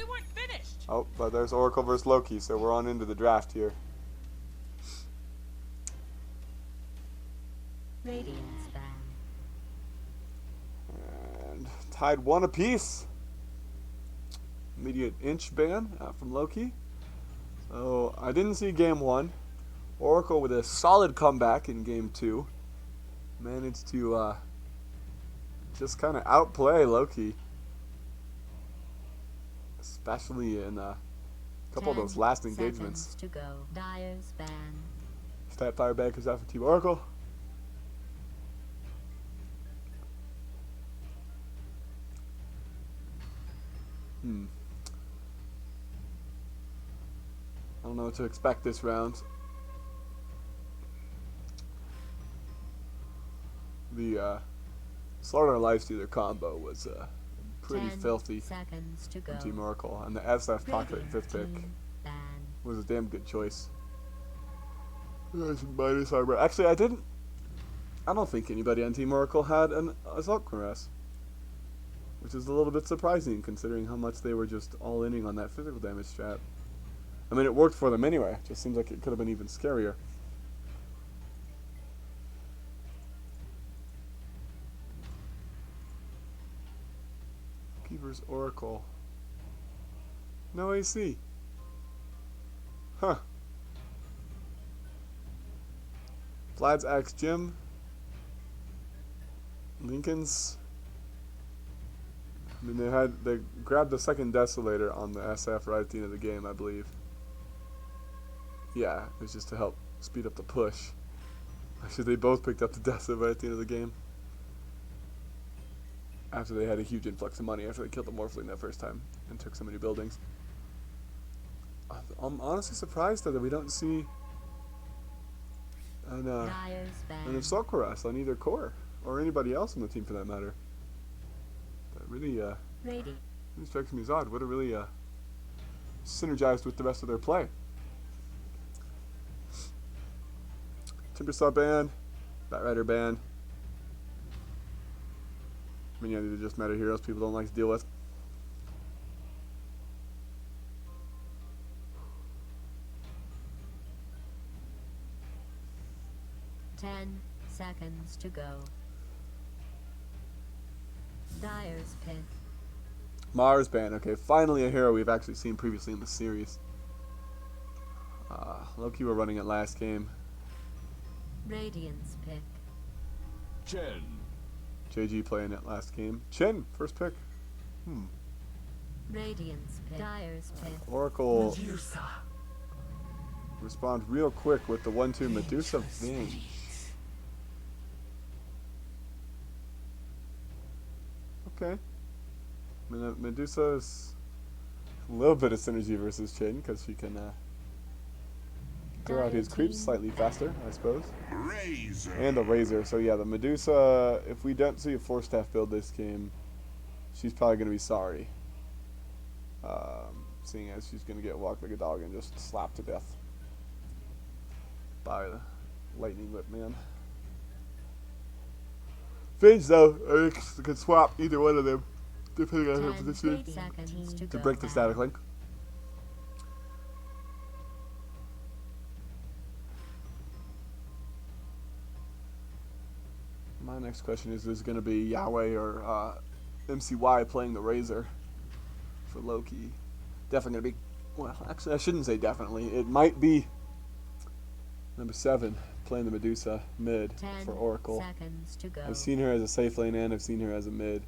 weren't finished. Oh, but there's Oracle versus Lowkey, so we're on into the draft here. Radiance ban. And tied 1 apiece. Immediate inch ban from Lowkey. So I didn't see game 1. Oracle with a solid comeback in game 2. Managed to just kind of outplay Lowkey. Especially in a couple of those last engagements. To go. Dyer's ban. Stat fire ban comes out for Team Oracle. I don't know what to expect this round. The Slaughter Lifestealer combo was pretty filthy from Team Oracle, and the SF Pocket 5th pick was a damn good choice. Minus armor. Actually, I don't think anybody on Team Oracle had an Assault Cuirass, which is a little bit surprising considering how much they were just all-inning on that physical damage strat. I mean, it worked for them anyway. Just seems like it could have been even scarier. Keeper's Oracle. No AC. Huh. Vlad's Axe Jim. Lincoln's. I mean, they grabbed the second Desolator on the SF right at the end of the game, I believe. Yeah, it was just to help speed up the push. Actually, they both picked up the Desolator right at the end of the game. After they had a huge influx of money after they killed the Morphling that first time and took so many buildings. I'm honestly surprised that we don't see an Assault Cuirass on either core, or anybody else on the team for that matter. That really strikes me as odd. Would have really synergized with the rest of their play. Timbersaw ban, Batrider ban. I mean, yeah, these are just meta heroes people don't like to deal with. Ten seconds to go. Dyer's pick. Mars ban. Okay, finally a hero we've actually seen previously in the series. Lowkey were running it last game. Radiance pick. Chen. JG playing it last game. Chen, first pick. Radiance pick. Dyer's pick. Oracle respond real quick with the 1-2 Medusa Venge. Okay. I mean, Medusa is a little bit of synergy versus Chen because she can throw out his creeps slightly faster, I suppose. Razor. And the Razor. So yeah, the Medusa, if we don't see a 4-staff build this game, she's probably going to be sorry. Seeing as she's going to get walked like a dog and just slapped to death by the Lightning Whip man. Venge, though, can swap either one of them, depending on her position, to break the static link. My next question is going to be Yahweh or MCY playing the Razor for Lowkey. Definitely going to be, well, actually I shouldn't say definitely. It might be number 7 playing the Medusa mid for Oracle. To go. I've seen her as a safe lane and I've seen her as a mid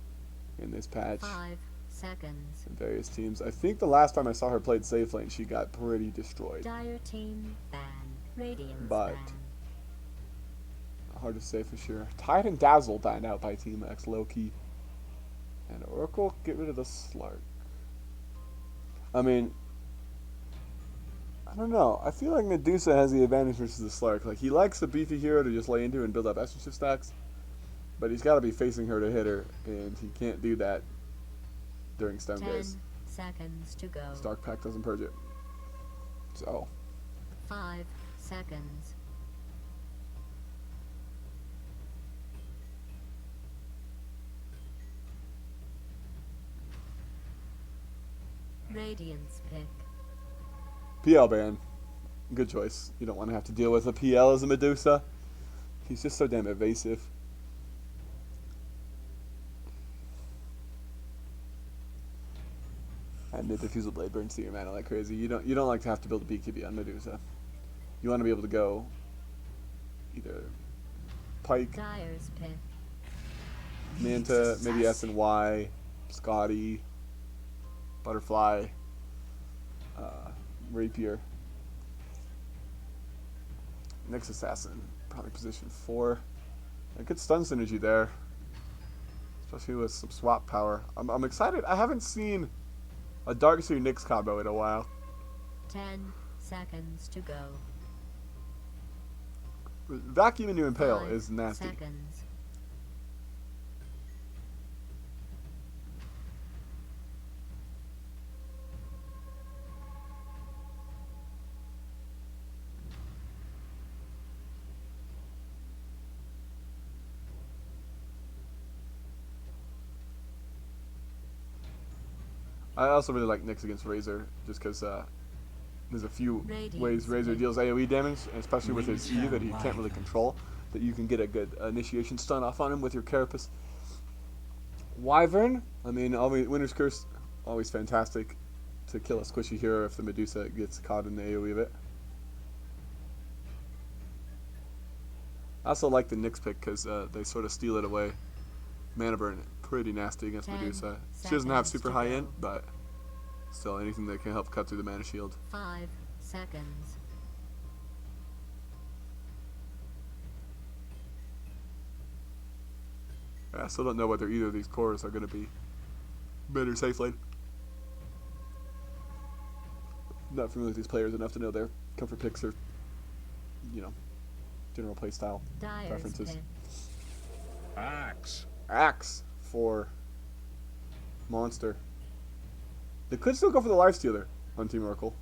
in this patch. 5 seconds. In various teams. I think the last time I saw her played safe lane, she got pretty destroyed. Dire team ban. Radiance But ban. hard to say for sure. Tide and Dazzle banned out by Team ex-Lowkey. And Oracle, get rid of the Slark. I mean, I don't know. I feel like Medusa has the advantage versus the Slark. Like, he likes a beefy hero to just lay into and build up Essentia stacks. But he's got to be facing her to hit her, and he can't do that during stone 10 days. seconds to go. Stark Pack doesn't purge it. So, 5 seconds. Radiance pick. PL ban. Good choice. You don't want to have to deal with a PL as a Medusa. He's just so damn evasive. And the Diffusal Blade burns through your mana like crazy. You don't like to have to build a BKB on Medusa. You want to be able to go either Pike, Dyer's pick. Manta, maybe S and Y, Scotty, Butterfly, Rapier. Next Assassin, probably position 4. A good stun synergy there, especially with some swap power. I'm excited. I haven't seen a Darkseer Nyx combo in a while. 10 seconds to go. Vacuum into Impale 5 is nasty. seconds. I also really like Nyx against Razor, just because there's a few ways Razor deals AoE damage, and especially with his E that he can't really control, that you can get a good initiation stun off on him with your Carapace. Wyvern, I mean, always, Winter's Curse, always fantastic to kill a squishy hero if the Medusa gets caught in the AoE of it. I also like the Nyx pick because they sort of steal it away. Mana burn, pretty nasty against 10 Medusa. She doesn't have seconds super to high go. end, but still anything that can help cut through the mana shield. 5 seconds. I still don't know whether either of these cores are going to be mid or safe lane. Not familiar with these players enough to know their comfort picks or, general playstyle Dyer's preferences. pick. Axe. Axe for Monster. They could still go for the Lifestealer on Team Oracle.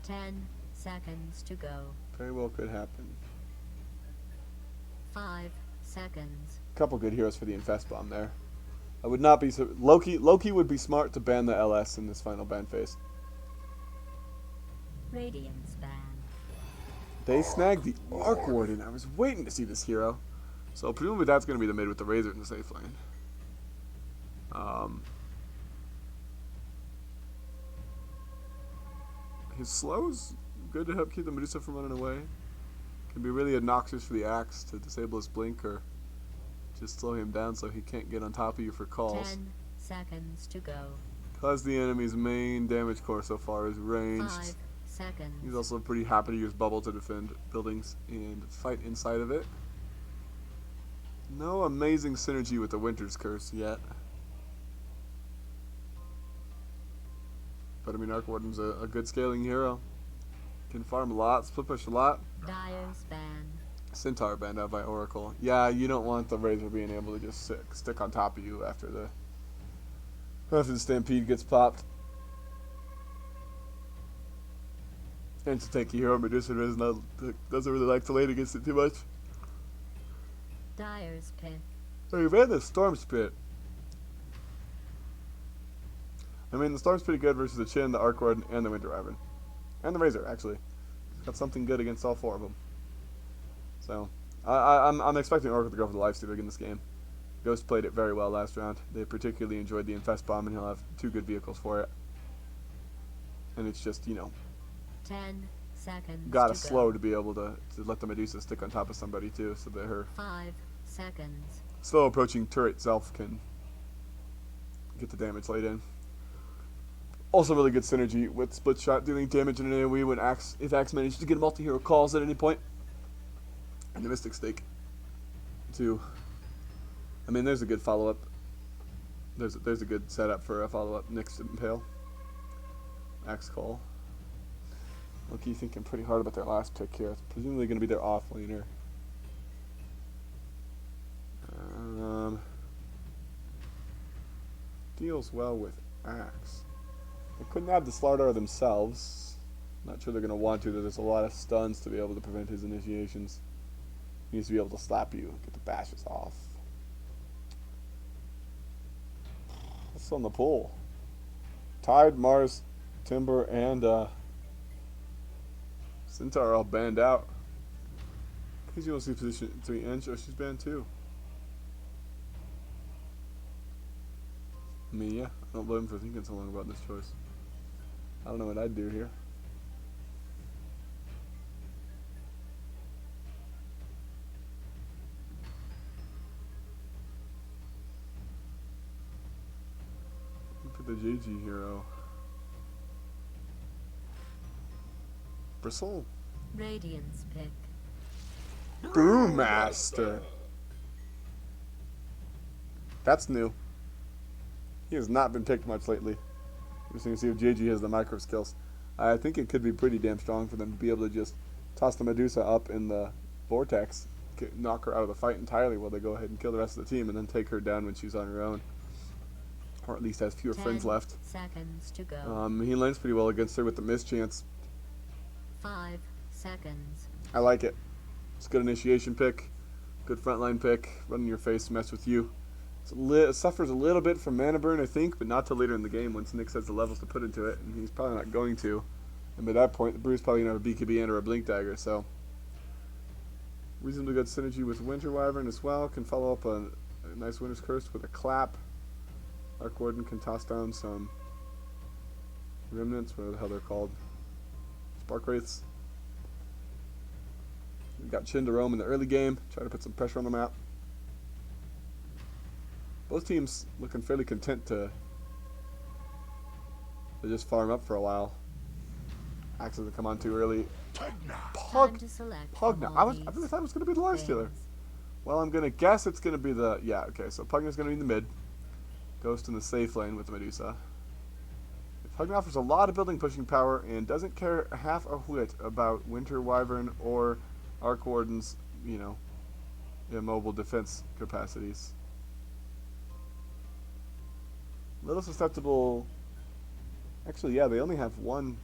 Ten seconds to go. Very well could happen. 5 seconds. Couple good heroes for the Infest Bomb there. I would not be so... Lowkey would be smart to ban the LS in this final ban phase. Radiance ban. They snagged the Arc Warden. I was waiting to see this hero. So presumably that's going to be the mid with the Razor in the safe lane. His slow's good to help keep the Medusa from running away. Can be really obnoxious for the Axe to disable his blink or just slow him down so he can't get on top of you for calls. 10 seconds to go. Because the enemy's main damage core so far is ranged. 5 seconds. He's also pretty happy to use Bubble to defend buildings and fight inside of it. No amazing synergy with the Winter's Curse yet. But I mean, Arc Warden's a good scaling hero. Can farm a lot, split push a lot. Dyer's ban. Centaur banned out by Oracle. Yeah, you don't want the Razor being able to just stick on top of you after the Stampede gets popped. And to take a hero, Medusa doesn't really like to lane against it too much. Dyer's pick. So you ran the Storm Spirit. I mean, the Storm's pretty good versus the Chin, the Arc Warden, and the Winter Wyvern. And the Razor, actually. It's got something good against all 4 of them. So, I'm expecting Oracle to go for the Lifestealer in this game. Ghost played it very well last round. They particularly enjoyed the Infest Bomb, and he'll have 2 good vehicles for it. And it's just, 10 seconds. gotta to slow go. to be able to let the Medusa stick on top of somebody, too, so that her 5 seconds. slow approaching turret self can get the damage laid in. Also really good synergy with Split Shot dealing damage in an AoE when if Axe manages to get multi-hero calls at any point. And the Mystic Stake, too. I mean, there's a good follow-up. There's a good setup for a follow-up next to Impale. Axe Call. Lowkey thinking pretty hard about their last pick here. It's presumably going to be their off-laner. Deals well with Axe. They couldn't have the Slardar themselves. Not sure they're going to want to. There's a lot of stuns to be able to prevent his initiations. He needs to be able to slap you, get the bashes off. What's on the pool? Tide, Mars, Timber, and Centaur all banned out. Because you want to see position 3 inch. Oh, she's banned too. I mean, yeah, I don't blame him for thinking so long about this choice. I don't know what I'd do here. Look at the JG hero. Bristle? Radiance pick. Brewmaster. That's new. He has not been picked much lately. Just to see if JG has the micro skills. I think it could be pretty damn strong for them to be able to just toss the Medusa up in the vortex, knock her out of the fight entirely while they go ahead and kill the rest of the team and then take her down when she's on her own. Or at least has fewer friends left. Seconds to go. He lands pretty well against her with the mischance. 5 seconds. I like it. It's a good initiation pick. Good frontline pick. Run in your face, mess with you. It suffers a little bit from mana burn, I think, but not till later in the game once Nyx has the levels to put into it, and he's probably not going to. And by that point, the Brew's probably going to have a BKB and or a Blink Dagger, so. Reasonably good synergy with Winter Wyvern as well. Can follow up a nice Winter's Curse with a Clap. Arc Warden can toss down some Remnants, whatever the hell they're called. Spark Wraiths. We've got Chin to roam in the early game, try to put some pressure on the map. Both teams looking fairly content to just farm up for a while. Axe doesn't come on too early. Time to select Pugna. I really thought it was going to be the Life Stealer. Well, I'm going to guess it's going to be the... Yeah, okay, so Pugna's going to be in the mid. Ghost in the safe lane with the Medusa. Pugna offers a lot of building pushing power and doesn't care half a whit about Winter Wyvern or Arc Warden's, you know, immobile defense capacities. A little susceptible. Actually, yeah, they only have one.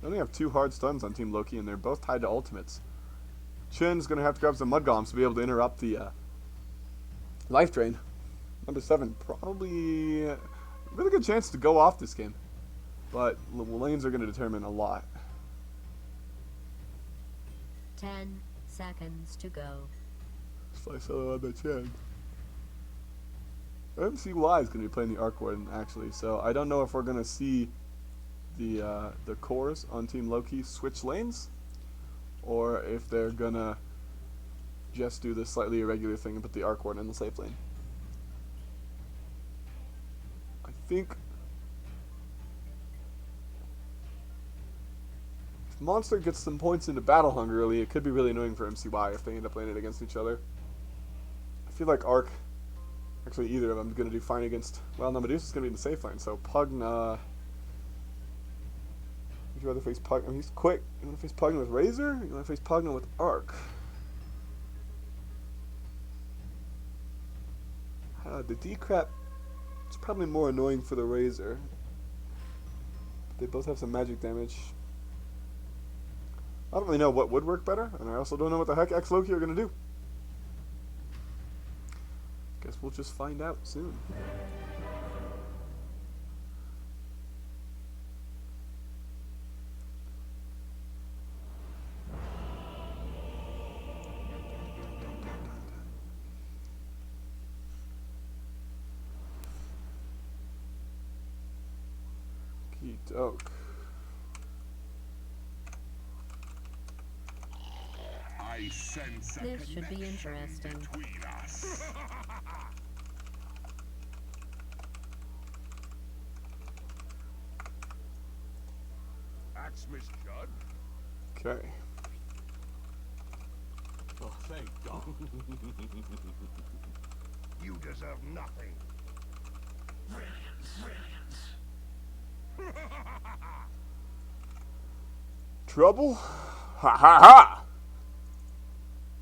They only have 2 hard stuns on Team Lowkey, and they're both tied to ultimates. Chin's going to have to grab some Mud Golems to be able to interrupt the life drain. Number 7, probably a really good chance to go off this game. But lanes are going to determine a lot. 10 seconds to go. Fly solo on the Chin. MCY is going to be playing the Arc Warden, actually, so I don't know if we're going to see the cores on Team Lowkey switch lanes, or if they're going to just do this slightly irregular thing and put the Arc Warden in the safe lane. I think if Monster gets some points into Battle Hunger early, it could be really annoying for MCY if they end up playing it against each other. I feel like Arc... Actually, either of them is going to do fine against... Well, no, Medusa's going to be in the safe lane, so Pugna... Would you rather face Pugna? I mean, he's quick. You want to face Pugna with Razor? Or you want to face Pugna with Arc? The D-Crap... It's probably more annoying for the Razor. But they both have some magic damage. I don't really know what would work better, and I also don't know what the heck ex-Lowkey are going to do. Guess we'll just find out soon. Oak. I sense a This should be connection interesting. between us. Axe Miss Judd. Okay. Oh, thank God. You deserve nothing. Trouble? Ha ha ha!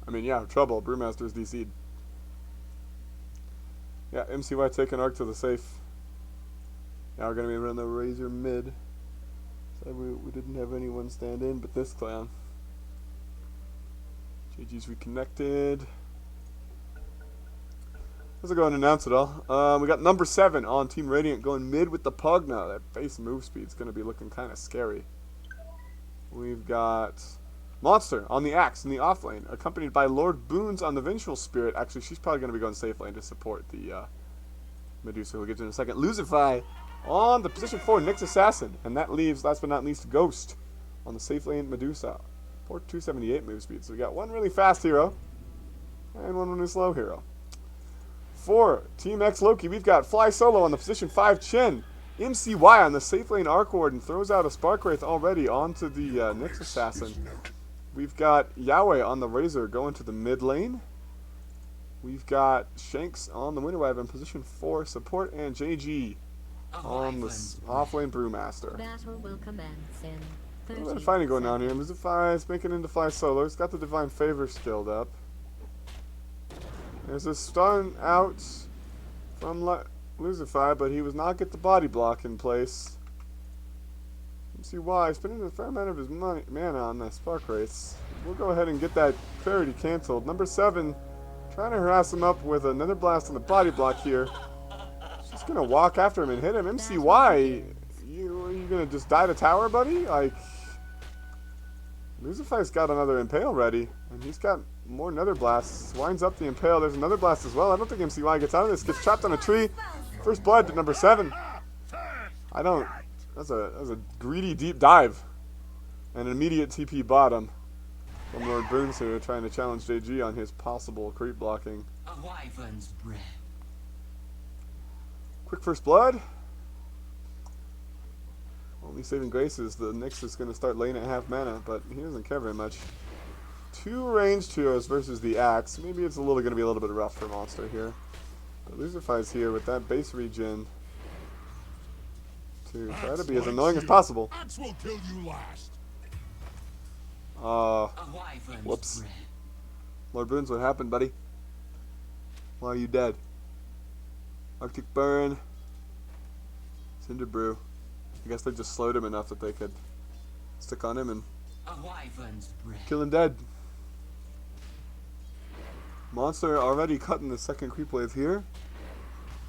I mean, yeah, trouble. Brewmaster's DC'd. Yeah, MCY taking Arc to the safe. Now we're going to be running the Razor mid. So we didn't have anyone stand in but this clown. JG's reconnected. Let's go and announce it all. We got number 7 on Team Radiant going mid with the Pug now. That base move speed's going to be looking kind of scary. We've got Monster on the Axe in the off lane, accompanied by Lord Boons on the Vengeful Spirit. Actually, she's probably going to be going safe lane to support the Medusa. We'll get to in a second. Lucify on the position 4 Nyx Assassin. And that leaves, last but not least, Ghost on the safe lane Medusa. Port 278 move speed. So we got one really fast hero and one really slow hero. For Team ex-Lowkey, we've got Fly Solo on the position 5 Chen. MCY on the safe lane Arc Warden throws out a Spark Wraith already onto the Nyx Assassin. We've got Yahweh on the Razor going to the mid lane. We've got Shanks on the Winterwife in position 4 support, and JG on the off-lane Brewmaster. Battle will commence in A 30 little bit of fighting going on here. seconds. Lucify is making into Fly Solo. He's got the Divine Favor skilled up. There's a stun out from Lucify, but he was not get the body block in place. Let's see why. Spending a fair amount of his mana on the Spark Wraiths. We'll go ahead and get that clarity canceled. Number 7, trying to harass him up with another blast on the body block here. She's going to walk after him and hit him. MCY, are you going to just die to tower, buddy? Like, Lucify's got another Impale ready, and he's got more Nether Blasts. Winds up the Impale. There's another blast as well. I don't think MCY gets out of this. Gets trapped on a tree. First blood to number 7. I don't. That's a greedy deep dive. And an immediate TP bottom from Lord Boons here, trying to challenge JG on his possible creep blocking. A wyvern's breath. Quick first blood. Only saving grace is the Nyx is going to start laying at half mana, but he doesn't care very much. 2 ranged heroes versus the Axe. Maybe it's going to be a little bit rough for Monster here. But Lucify's here with that base regen to try to be as annoying as possible. Axe will kill you last. A wyvern's Whoops. breath. Lord Boons, what happened, buddy? Why are you dead? Arctic Burn. Cinder Brew. I guess they just slowed him enough that they could stick on him and A wyvern's breath. kill him dead. Monster already cutting the second creep wave here.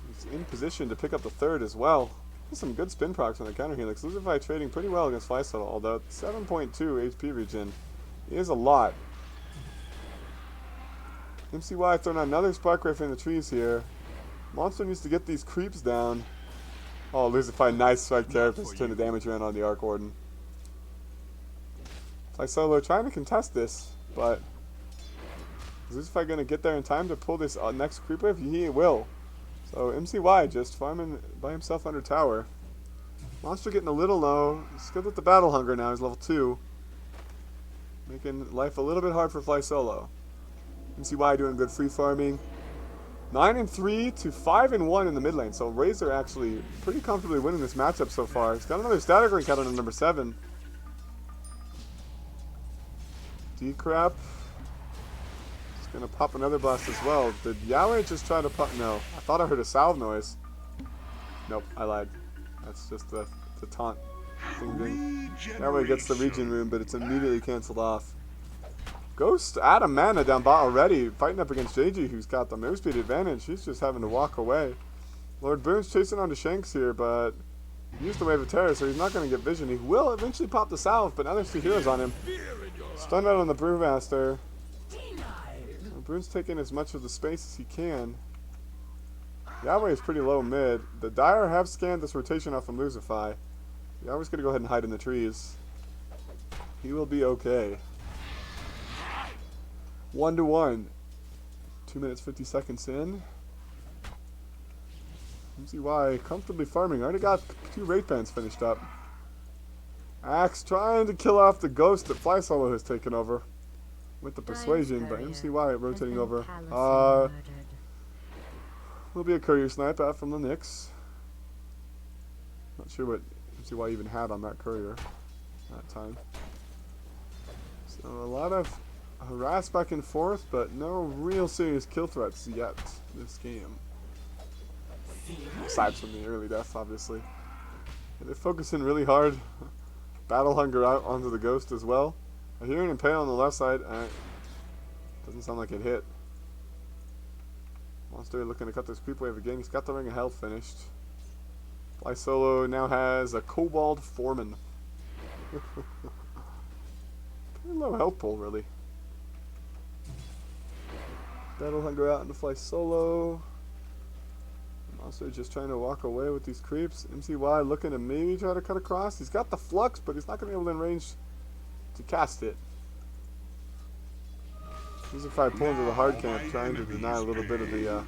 He's in position to pick up the third as well. Some good spin procs on the counter helix. Lucify trading pretty well against Fly Solo, although 7.2 HP regen is a lot. MCY throwing out another Spark Wraith in the trees here. Monster needs to get these creeps down. Oh, Lucify, nice strike carapace, turn the damage around on the Arc Warden. Fly Solo trying to contest this, but is Lucify going to get there in time to pull this next creep wave? He will. So MCY just farming by himself under tower. Monster getting a little low. He's good with the battle hunger now. He's level 2. Making life a little bit hard for Fly Solo. MCY doing good free farming. 9-3 to 5-1 in the mid lane. So Razor actually pretty comfortably winning this matchup so far. He's got another static ring cut on number 7. D-Crap. Gonna pop another blast as well. Did Yahweh just try to pop? No. I thought I heard a salve noise. Nope, I lied. That's just the taunt. Ding ding. Yahweh gets the regen rune, but it's immediately cancelled off. Ghost out of mana down bot already, fighting up against JG, who's got the move speed advantage. He's just having to walk away. Lord Boon's chasing onto Shanks here, but he used the Wave of Terror, so he's not going to get vision. He will eventually pop the salve, but now there's 2 heroes on him. Stunned out on the Brewmaster. Boon's taking as much of the space as he can. Yahweh is pretty low mid. The Dire have scanned this rotation off from Lucify. Yahweh's going to go ahead and hide in the trees. He will be okay. 1-1. 2 minutes 50 seconds in. MCY comfortably farming. Already got 2 Wraith Bands finished up. Axe trying to kill off the ghost that Fly Solo has taken over with the persuasion, but MCY rotating over. Will be a courier snipe out from the Nyx. Not sure what MCY even had on that courier that time. So a lot of harass back and forth, but no real serious kill threats yet this game. Aside from the early death, obviously. They're focusing really hard. Battle Hunger out onto the Ghost as well. I hear an Impale on the left side. Doesn't sound like it hit. Monster looking to cut this creep wave again. He's got the Ring of Health finished. Fly Solo now has a Kobold Foreman. Pretty low health pool, really. Battle Hunger out into Fly Solo. Monster just trying to walk away with these creeps. MCY looking to maybe try to cut across. He's got the Flux, but he's not going to be able to in range to cast it. Musify pulling to the hard camp, trying to deny a little bit of the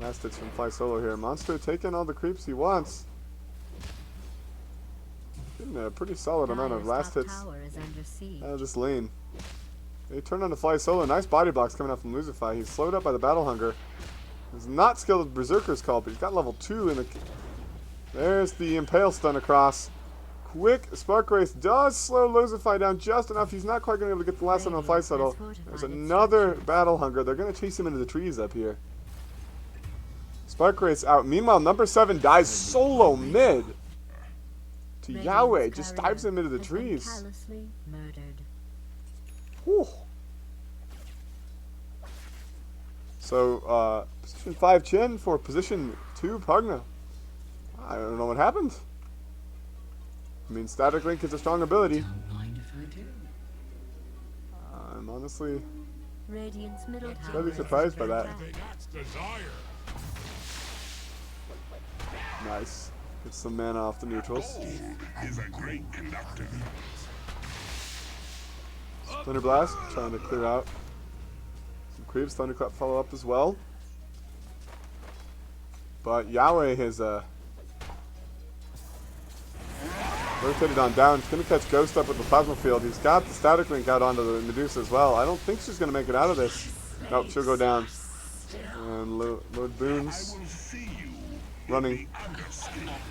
last hits from Fly Solo here. Monster taking all the creeps he wants. Getting a pretty solid amount of last hits out of this lane. They turn on the Fly Solo. Nice body blocks coming out from Musify. He's slowed up by the Battle Hunger. He's not skilled with Berserker's Call, but he's got level 2 in the... There's the Impale stun across. Quick Spark Wraith does slow Losify down just enough. He's not quite going to be able to get the last one on Fly Shuttle. There's another Battle Hunger. They're going to chase him into the trees up here. Spark Wraith's out. Meanwhile, number 7 dies solo mid to Yahweh. Just dives him into the trees. Whew. So, position 5 Chin for position 2 Pugna. I don't know what happened. I mean, Static Link is a strong ability. I'm honestly really surprised by that. Nice. Get some mana off the neutrals. Splinter Blast, trying to clear out some creeps. Thunderclap follow up as well. But Yahweh has rotated on down. He's going to catch Ghost up with the Plasma Field. He's got the Static Link out onto the Medusa as well. I don't think she's going to make it out of this. Nope, she'll go down. And Lord Boons running.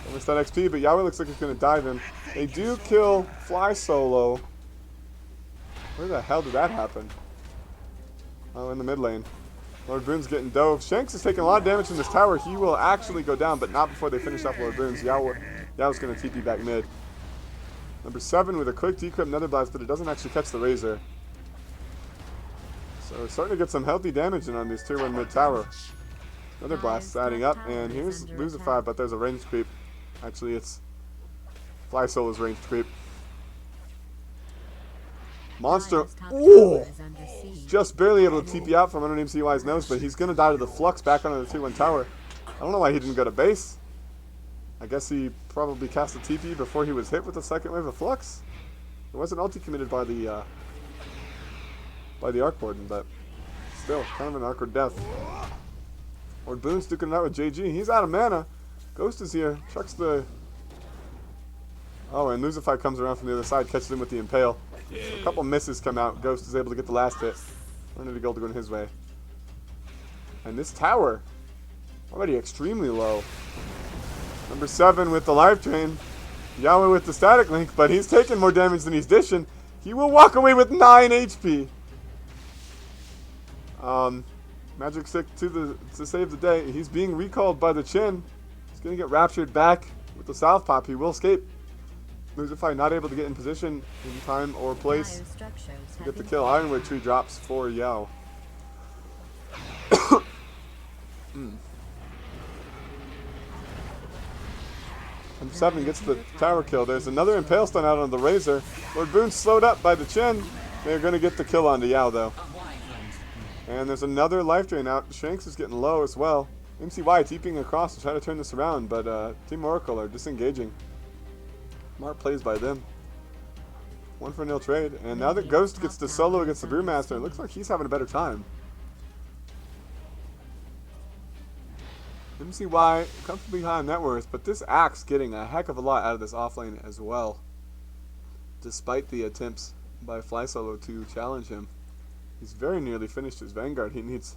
Almost that XP, but Yahweh looks like he's going to dive in. They do kill Fly Solo. Where the hell did that happen? Oh, in the mid lane. Lord Boon's getting dove. Shanks is taking a lot of damage from this tower. He will actually go down, but not before they finish off Lord Boon's. Yahweh's going to TP back mid. Number 7 with a quick decrypt Nether Blast, but it doesn't actually catch the Razor. So we're starting to get some healthy damage in on this tier 1 mid tower. Nether Blast adding up, and here's Losify, but there's a ranged creep. Actually, it's Fly Solo's ranged creep. Monster, ooh, just barely able to TP out from underneath MCY's nose, but he's going to die to the Flux back onto the 2-1 tower. I don't know why he didn't go to base. I guess he probably cast a TP before he was hit with the second wave of Flux. It wasn't ulti committed by the Arc Warden, but still, kind of an awkward death. Lord Boon's duking it out with JG. He's out of mana. Ghost is here. Chucks the... Oh, and Losify comes around from the other side, catches him with the Impale. A couple misses come out. Ghost is able to get the last hit. Running to going his way. And this tower, already extremely low. Number 7 with the Life Drain. Yahweh with the Static Link, but he's taking more damage than he's dishing. He will walk away with 9 HP. Magic Stick to save the day. He's being recalled by the Chin. He's going to get raptured back with the South Pop. He will escape. Losify not able to get in position in time or place to get the kill. Ironwood Tree drops for Yao. Number 7 gets the tower kill. There's another Impale stun out on the Razor. Lord Boon's slowed up by the Chin. They're going to get the kill onto Yao, though. And there's another life drain out. Shanks is getting low as well. MCY TPing across to try to turn this around, but Team Oracle are disengaging. Smart plays by them. 1-for-0 trade. And now that Ghost gets to solo against the Brewmaster, it looks like he's having a better time. MCY comfortably high on net worth, but this Axe getting a heck of a lot out of this offlane as well. Despite the attempts by Fly Solo to challenge him. He's very nearly finished his Vanguard. He needs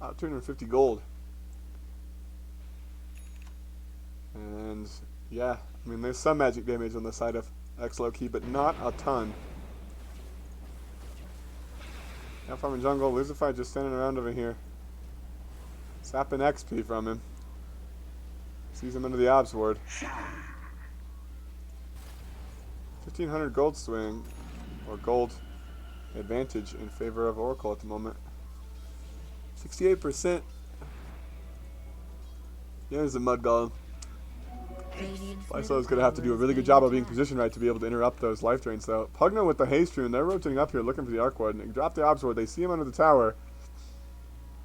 about 250 gold. And yeah, I mean there's some magic damage on the side of ex-Lowkey, but not a ton. Now farming jungle, Losify just standing around over here. Sapping XP from him. Sees him under the Obs Ward. 1,500 gold swing, or gold advantage in favor of Oracle at the moment. 68%. Yeah, there's a mud golem. Lyso's going to have to do a really good job of being positioned right to be able to interrupt those life drains, though. Pugna with the haste rune, they're rotating up here looking for the Arcwood. And they drop the Obsword. They see him under the tower.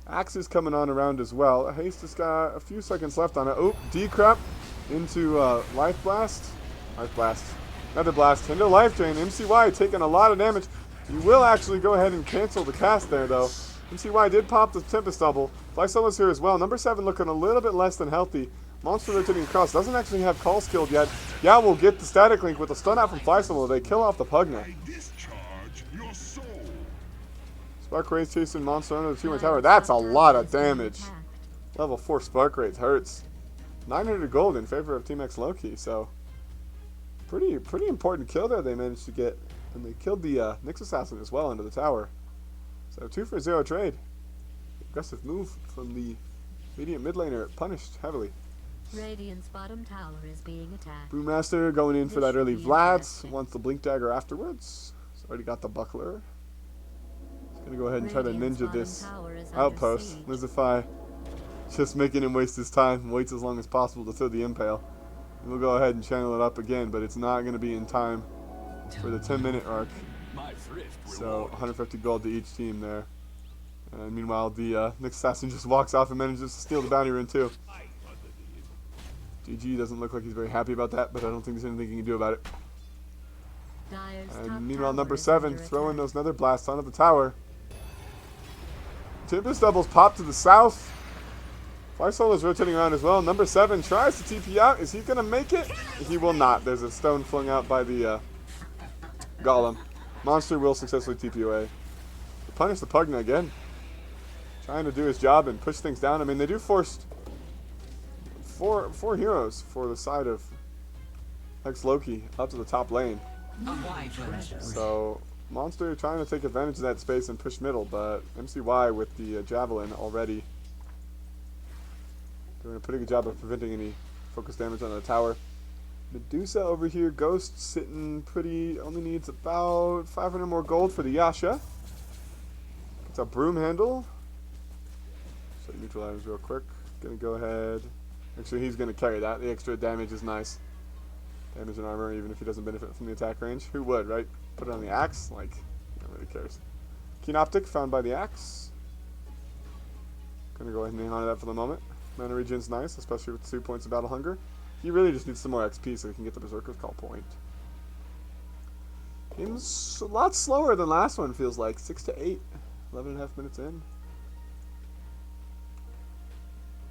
Axe is coming on around as well. Haste has got a few seconds left on it. Oh, decrep into Life Blast. Life Blast. Another blast into Life Drain. MCY taking a lot of damage. You will actually go ahead and cancel the cast there, though. MCY did pop the Tempest Double. Lyso's here as well. Number 7 looking a little bit less than healthy. Monster rotating across. Doesn't actually have Call skilled yet. Yeah, we'll get the static link with the stun out from Flysolo. They kill off the Pugna. Spark Rays chasing Monster under the Tumor Tower. That's a lot of damage. Level 4 Spark Rays hurts. 900 gold in favor of Team ex-Lowkey. So, pretty important kill there they managed to get. And they killed the Nyx Assassin as well under the tower. So 2 for 0 trade. Aggressive move from the medium mid laner, punished heavily. Radiant's bottom tower is being attacked. Brewmaster going in for that early Vlad. Wants the Blink Dagger afterwards. He's already got the Buckler. He's going to go ahead and try to ninja this outpost. Lizify just making him waste his time. Waits as long as possible to throw the Impale. And we'll go ahead and channel it up again, but it's not going to be in time for the 10-minute arc. So 150 gold to each team there. And meanwhile, the Nyx Assassin just walks off and manages to steal the bounty rune too. GG doesn't look like he's very happy about that, but I don't think there's anything he can do about it. And meanwhile, number 7 throwing those nether blasts onto the tower. Tempest doubles pop to the south. Flysolo is rotating around as well. Number 7 tries to TP out. Is he going to make it? He will not. There's a stone flung out by the Golem. Monster will successfully TP away. Punish the Pugna again. Trying to do his job and push things down. I mean, they do force four heroes for the side of ex-Lowkey up to the top lane. So, Monster trying to take advantage of that space and push middle, but MCY with the Javelin already doing a pretty good job of preventing any focus damage on the tower. Medusa over here, Ghost sitting pretty, only needs about 500 more gold for the Yasha. Gets a broom handle. So neutral items real quick. Gonna go ahead. Actually, he's gonna carry that. The extra damage is nice. Damage and armor, even if he doesn't benefit from the attack range. Who would, right? Put it on the axe? Like, no one really cares. Keen Optic found by the axe. Gonna go ahead and hang on to that for the moment. Mana regen's nice, especially with 2 points of Battle Hunger. He really just needs some more XP so he can get the Berserker's Call point. Game's a lot slower than last one, feels like. 6 to 8. 11.5 minutes in.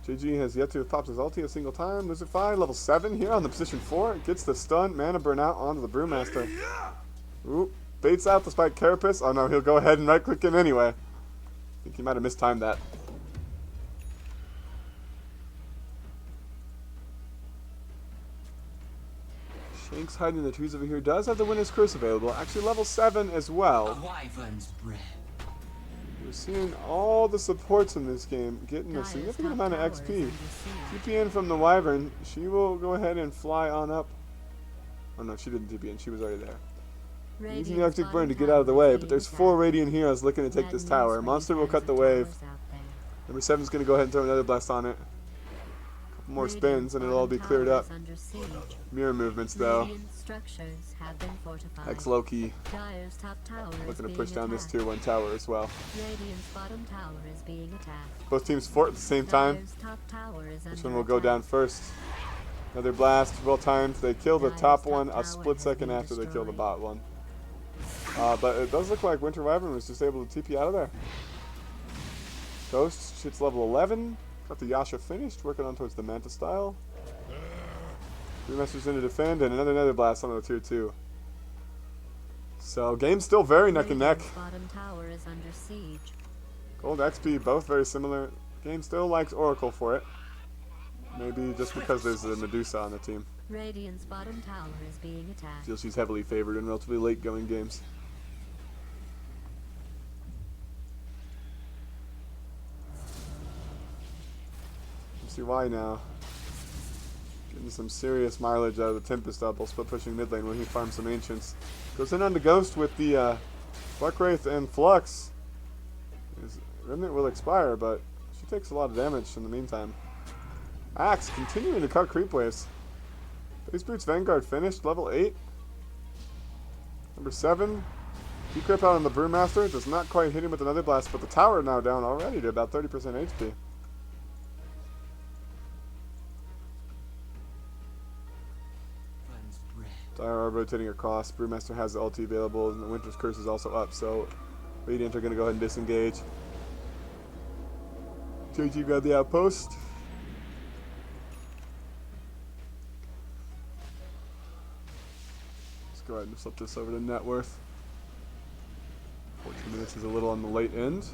JG has yet to have popped his ulti a single time. Lizify, level 7 here on the position 4. Gets the stun, mana burnout onto the Brewmaster. Oop, baits out the Spike Carapace. Oh no, he'll go ahead and right click him anyway. I think he might have mistimed that. Shank's hiding in the trees over here. Does have the Winner's Curse available. Actually, level 7 as well. We're seeing all the supports in this game getting a significant amount of XP. TP in from the Wyvern. She will go ahead and fly on up. Oh no, she didn't TP in. She was already there. Using the Arctic Burn to get out of the way, but there's 4 Radiant heroes looking to take this tower. Monster will cut the wave. Number 7 is going to go ahead and throw another blast on it. More spins and it'll all be cleared up. Mirror movements though. Ex-Lowkey looking to push down this tier 1 tower as well. Both teams fort at the same time. Which one will go down first? Another blast, well timed. They kill the top one a split second after they kill the bot one. But it does look like Winter Wyvern was just able to TP out of there. Ghost shits level 11. Got the Yasha finished, working on towards the Manta style. Brewmaster's in to defend, and another Nether Blast on the tier 2. So, game's still very neck and neck. Gold XP, both very similar. Game still likes Oracle for it. Maybe just because there's a Medusa on the team. Radiant's bottom tower is being attacked. Feels she's heavily favored in relatively late going games. See why now. Getting some serious mileage out of the Tempest double, split pushing mid lane when he farms some Ancients. Goes in on the Ghost with the Buck Wraith and Flux. His Remnant will expire, but she takes a lot of damage in the meantime. Axe continuing to cut creep waves. Base Boots Vanguard finished, level 8. Number 7. Decrypt out on the Brewmaster. Does not quite hit him with another blast, but the tower now down already to about 30% HP. Dire rotating across. Brewmaster has the ulti available, and the Winter's Curse is also up, so Radiant are going to go ahead and disengage. JG got the outpost. Let's go ahead and flip this over to net worth. 14 minutes is a little on the late end.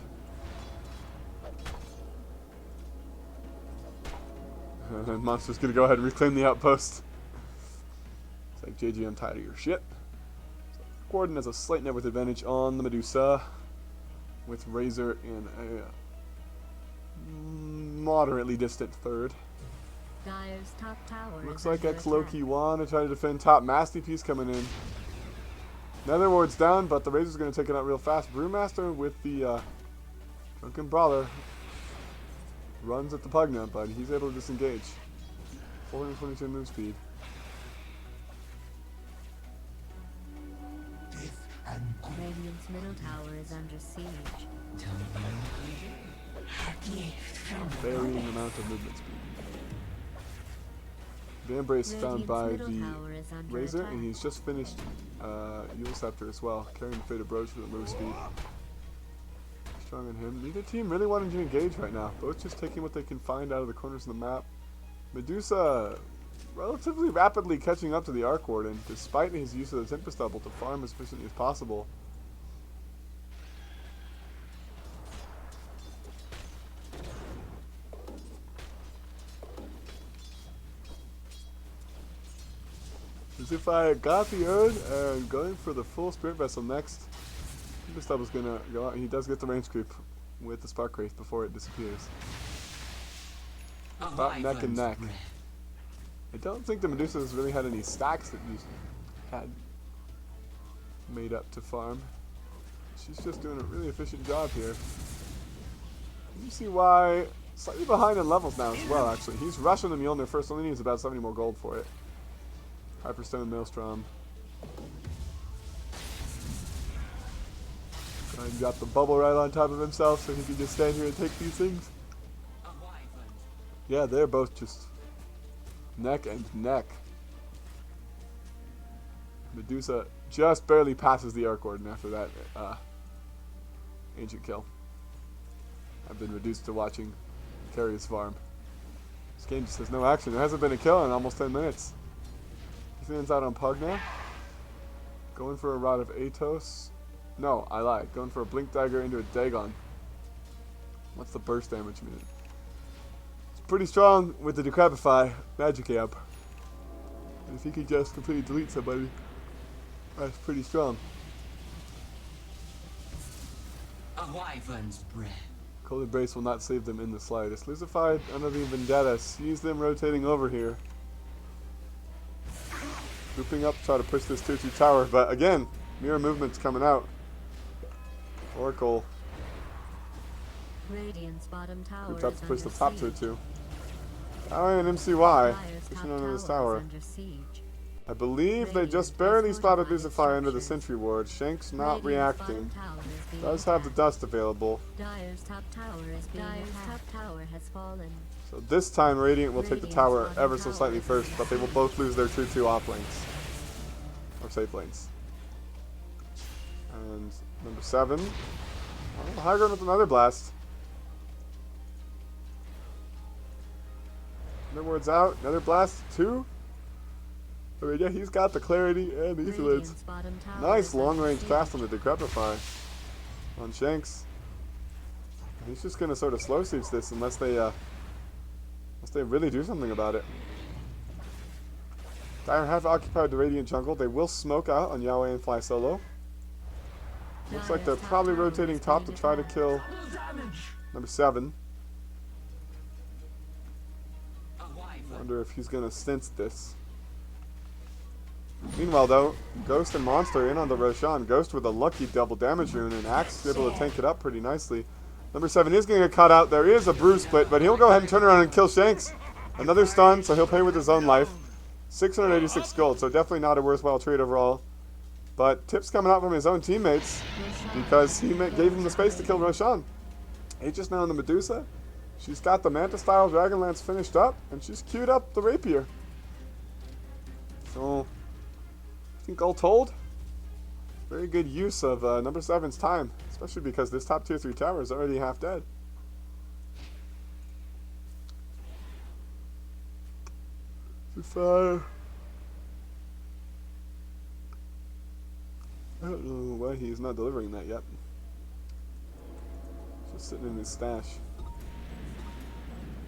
And then Monster's going to go ahead and reclaim the outpost. It's like, JG, I'm tired of your shit. So Gordon has a slight net worth advantage on the Medusa, with Razor in a moderately distant third. Dire's top tower Looks is like under ex-Lowkey attack. won to try to defend top. Masty piece coming in. Nether Ward's down, but the Razor's going to take it out real fast. Brewmaster with the Drunken Brawler runs at the Pugna, but he's able to disengage. 422 move speed. Radiant's middle tower is under siege. Varying amount of movement speed. The Embrace found by Radiant's the middle tower is under Razor, attack. and he's just finished Yule Scepter as well, carrying the Fate of Broach for the move speed. Strong on him. Neither team really wanting to engage right now. Both just taking what they can find out of the corners of the map. Medusa relatively rapidly catching up to the Arc Warden, despite his use of the Tempest Double to farm as efficiently as possible. As if I got the Urn and going for the full Spirit Vessel next. Tempest Double's gonna go out. He does get the range creep with the Spark Wraith before it disappears. About neck and neck. I don't think the Medusa has really had any stacks that he's had made up to farm. She's just doing a really efficient job here. You see why slightly behind in levels now as well, actually. He's rushing the Mjolnir first, only needs about 70 more gold for it. Hyperstone Maelstrom. And got the bubble right on top of himself so he can just stand here and take these things. Yeah, they're both just neck and neck. Medusa just barely passes the Arc Warden after that ancient kill. I've been reduced to watching Carrier's farm. This game just has no action. There hasn't been a kill in almost 10 minutes. Ethan's out on Pug now. Going for a Rod of Atos. No, I lied. Going for a Blink Dagger into a Dagon. What's the burst damage mean? It's pretty strong with the Decrepify Magic Amp. And if he could just completely delete somebody, that's pretty strong. A wyvern's breath. Cold Embrace will not save them in the slightest. Lucified under the Vendetta sees them rotating over here. Grouping up to try to push this tier 2 tower, but again, mirror movement's coming out. Oracle Radiant's bottom tower grouped up is to push the under top tier siege. 2. Alright, and MCY Dire's top pushing onto this tower tower. is under siege. I believe they Radiant just has barely spotted fortified Lucify under the structures. Sentry Ward. Shank's not Radiant's reacting. bottom tower is being Does have the attacked. dust available. Dire's top tower is being top tower has fallen. So this time Radiant will take the Radiant's tower bottom ever so tower slightly is first, under but they will attack. both lose their tier 2 off lanes. Or safe lanes. And number 7. Oh, high ground with another blast. Another ward's out. Another blast. 2. I mean, yeah, he's got the clarity and the Etherlids. Radiant's bottom tower Nice is long under range siege. cast on the Decrepify on Shanks. He's just gonna sort of slow siege this unless they really do something about it. Dire have occupied the Radiant jungle. They will smoke out on Yahweh and Fly Solo. Looks like they're Dire's top probably tower rotating is top to being try to attacked. kill number 7. Wonder if he's gonna sense this. Meanwhile, though, Ghost and Monster in on the Roshan. Ghost with a lucky double damage rune, and Axe is able to tank it up pretty nicely. Number 7 is going to get caught out. There is a bruise split, but he'll go ahead and turn around and kill Shanks. Another stun, so he'll pay with his own life. 686 gold, so definitely not a worthwhile trade overall. But tips coming out from his own teammates because he gave him the space to kill Roshan. Aegis now in the Medusa. She's got the Manta-style Dragonlance finished up, and she's queued up the Rapier. So, I think all told, very good use of number 7's time, especially because this top tier 3 tower is already half dead. Fire. I don't know why he's not delivering that yet. Just sitting in his stash.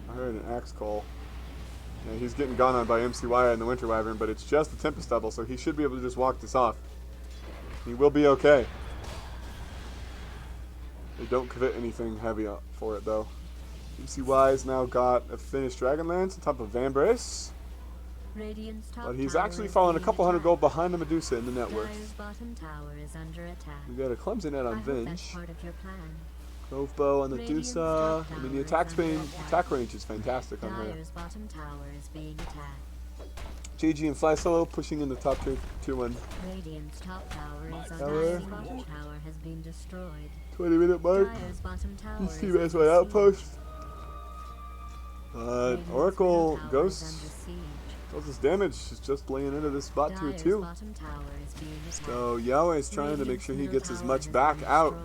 I heard an axe call. Yeah, he's getting gone on by MCY and the Winter Wyvern, but it's just the Tempest double, so he should be able to just walk this off. He will be okay. They don't commit anything heavy for it, though. MCY's now got a finished Dragonlance on top of Vambrace. But he's actually fallen a couple hundred gold behind the Medusa in the net worth. We got a clumsy net on Vinge. Grove Bow on the Medusa. I mean, the attack range is fantastic on her. JG and Fly Solo pushing in the top tier 1. Radiant's top tower is under bottom tower has been destroyed. 20-minute mark. You see that's my outpost. Oracle Ghost does his damage. She's just laying into this bot tier 2. So Yahweh's trying to make sure he gets as much back out.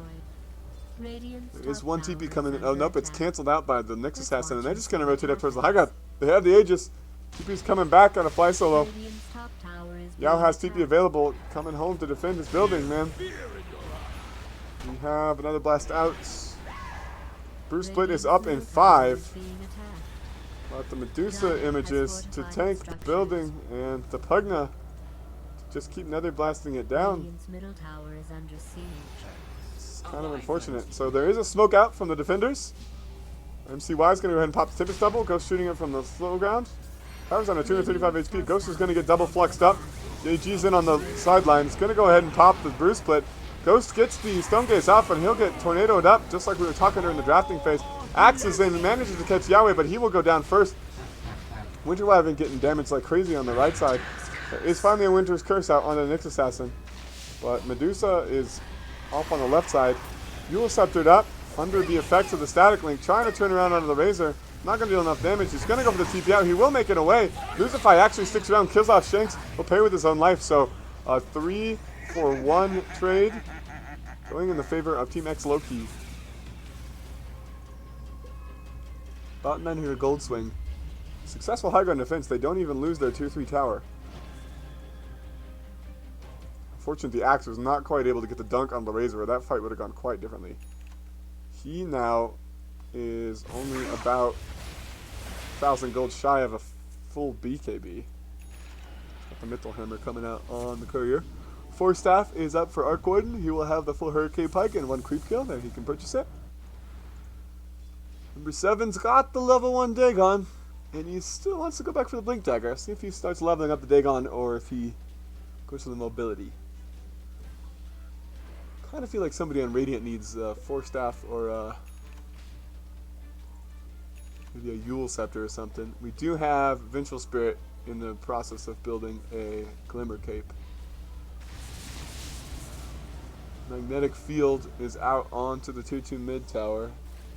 There is one TP coming in. Oh, nope, it's cancelled out by the Nyx Assassin, and they're just going to rotate up towards the high ground. They have the Aegis. TP's coming back on a Fly Solo. Yao has TP available, coming home to defend his building, man. We have another blast out. Bruce Split is up in 5. But the Medusa images to tank the building, and the Pugna to just keep nether blasting it down. It's kind of unfortunate. So there is a smoke out from the defenders. MCY is going to go ahead and pop the Tempest double. Ghost shooting it from the slow ground. Power's on a 235 HP. Ghost is going to get double fluxed up. JG's in on the sideline. He's going to go ahead and pop the Bruise Split. Ghost gets the Stone Gaze off, and he'll get tornadoed up, just like we were talking during the drafting phase. Axe is in and manages to catch Yahweh, but he will go down first. Winter Wyvern getting damaged like crazy on the right side. There is finally a Winter's Curse out on the Nyx Assassin. But Medusa is off on the left side. Yule Sceptered up under the effects of the Static Link, trying to turn around onto the Razor. Not going to deal enough damage. He's going to go for the TP out. He will make it away. Lucify actually sticks around, kills off Shanks. He'll pay with his own life. So a 3-for-1 trade going in the favor of Team ex-Lowkey. About 900 gold swing. Successful high ground defense. They don't even lose their tier 3 tower. Unfortunately, the Axe was not quite able to get the dunk on the Razor, or that fight would have gone quite differently. He now is only about 1,000 gold shy of a full BKB. Got the Mythal Hammer coming out on the courier. Force Staff is up for Arc Warden. He will have the full Hurricane Pike and 1 creep kill. There he can purchase it. Number 7's got the level 1 Dagon, and he still wants to go back for the Blink Dagger. See if he starts leveling up the Dagon or if he goes for the mobility. Kind of feel like somebody on Radiant needs Force Staff or maybe a Yule Scepter or something. We do have Vengeful Spirit in the process of building a Glimmer Cape. Magnetic Field is out onto the tier 2 mid tower,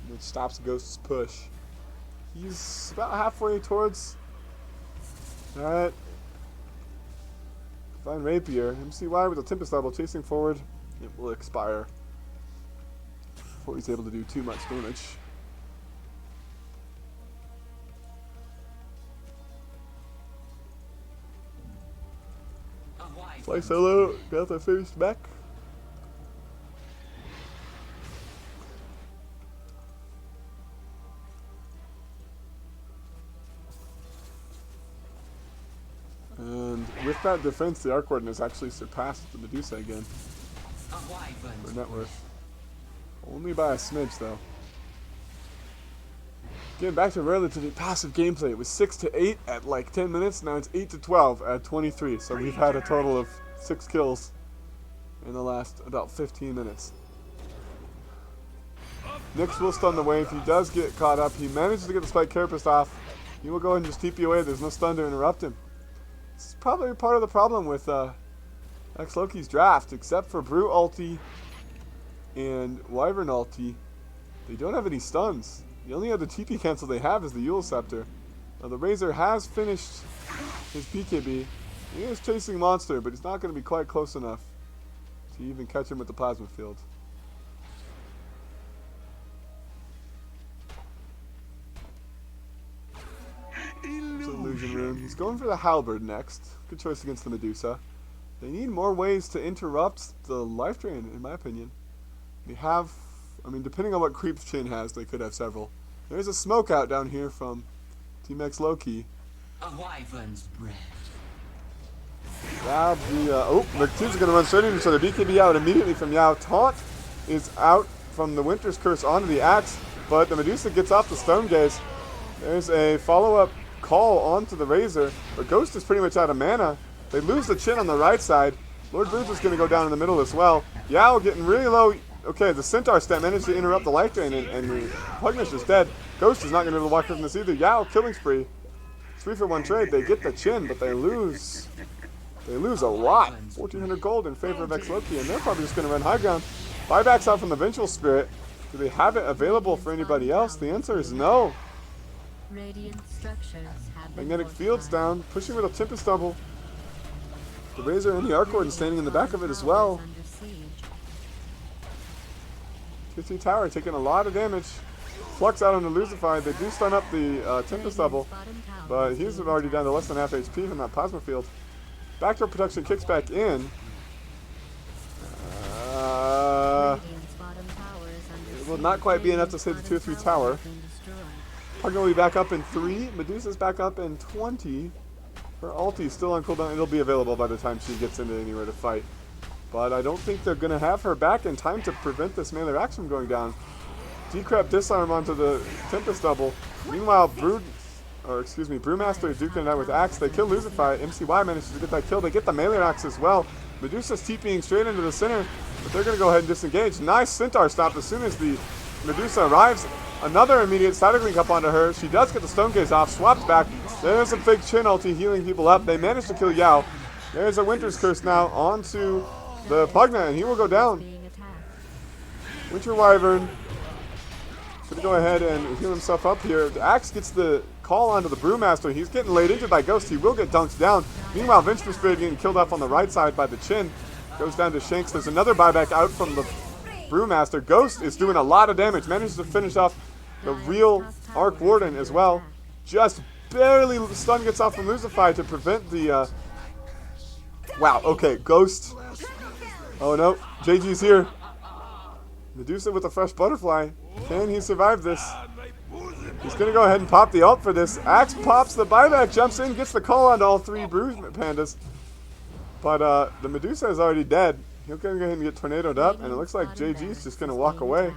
which stops Ghost's push. He's about halfway towards. Alright. Divine Rapier. MCY with a Tempest double chasing forward. It will expire before he's able to do too much damage. Fly Solo got the first back. And with that defense, the Arc Warden has actually surpassed the Medusa again for net worth. Only by a smidge, though. Getting back to relatively passive gameplay. It was 6 to 8 at like 10 minutes. Now it's 8 to 12 at 23. So we've had a total of 6 kills in the last about 15 minutes. Nyx will stun the wave. He does get caught up. He manages to get the Spike Carapace off. He will go ahead and just TP away. There's no stun to interrupt him. This is probably part of the problem with ex-Lowkey's draft, except for Brew ulti and Wyvern ulti. They don't have any stuns. The only other TP cancel they have is the Eul Scepter. Now the Razor has finished his BKB. He is chasing Monster, but he's not going to be quite close enough to even catch him with the Plasma Field. Illusion Rune. He's going for the Halberd next. Good choice against the Medusa. They need more ways to interrupt the life drain, in my opinion. They have, I mean, depending on what creeps Chin has, they could have several. There's a smoke out down here from Team ex-Lowkey. A wyvern's breath. Grab the, the teams are going to run straight into each other. BKB out immediately from Yao. Taunt is out from the Winter's Curse onto the Axe, but the Medusa gets off the Stone Gaze. There's a follow-up call onto the Razor, but Ghost is pretty much out of mana. They lose the Chin on the right side. Lord Bruce is going to go down in the middle as well. Yao getting really low. Okay, the Centaur stat managed to interrupt the life drain, and the Pugnish is dead. Ghost is not going to be able to walk from this either. Yao killing spree. 3-for-1 trade. They get the Chin, but they lose. They lose a lot. 1,400 gold in favor of ex-Lowkey, and they're probably just going to run high ground. Buybacks out from the Vengeful Spirit. Do they have it available for anybody else? The answer is no. Radiant structures have been Magnetic Field's down, pushing with a Tempest Double. The Razor and the Arc Warden standing in the back of it as well. Tier 3 tower taking a lot of damage. Flux out on the Lucify. They do stun up the Tempest Double, but he's already down to less than half HP from that Plasma Field. Backdoor protection kicks back in. It will not quite be enough to save the tier 3 tower. Pugna will be back up in 3. Medusa's back up in 20. Her ulti is still on cooldown. It'll be available by the time she gets into anywhere to fight. But I don't think they're going to have her back in time to prevent this melee axe from going down. Decrep disarm onto the Tempest Double. Meanwhile, Brewmaster is duking it out with Axe. They kill Lucify. MCY manages to get that kill. They get the melee axe as well. Medusa's TPing straight into the center, but they're going to go ahead and disengage. Nice Centaur stop as soon as the Medusa arrives. Another immediate static link up onto her. She does get the Stone Gaze off, swaps back. There's a big Chin ulti healing people up. They manage to kill Yao. There's a Winter's Curse now onto the Pugna, and he will go down. Winter Wyvern gonna go ahead and heal himself up here. The Axe gets the call onto the Brewmaster. He's getting laid into by Ghost. He will get dunked down. Meanwhile, Vengeful Spirit getting killed off on the right side by the Chin. Goes down to Shanks. There's another buyback out from the Brewmaster. Ghost is doing a lot of damage. Manages to finish off the real Arc Warden as well. Just barely stun gets off from Lucify to prevent the... Wow, okay, Ghost. Oh no, JG's here. Medusa with a fresh butterfly. Can he survive this? He's going to go ahead and pop the ult for this. Axe pops the buyback, jumps in, gets the call on all 3 Brew Pandas. But the Medusa is already dead. He'll go ahead and get tornadoed up, and it looks like JG's just going to walk away.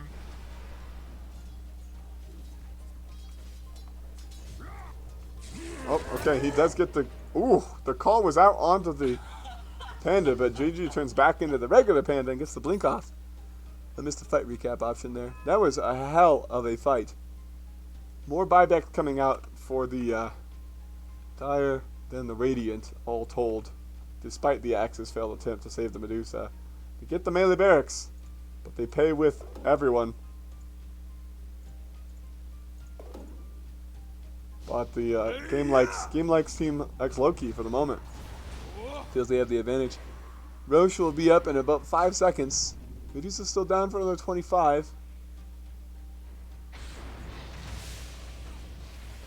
Oh, okay, he does get the... Ooh, the call was out onto the Panda, but JG turns back into the regular Panda and gets the blink off. I missed the fight recap option there. That was a hell of a fight. More buyback coming out for the Dire than the Radiant, all told. Despite the Axe's failed attempt to save the Medusa. They get the melee barracks, but they pay with everyone. But the game likes Team ex-Lowkey for the moment. Feels they have the advantage. Roche will be up in about 5 seconds. Medusa's still down for another 25.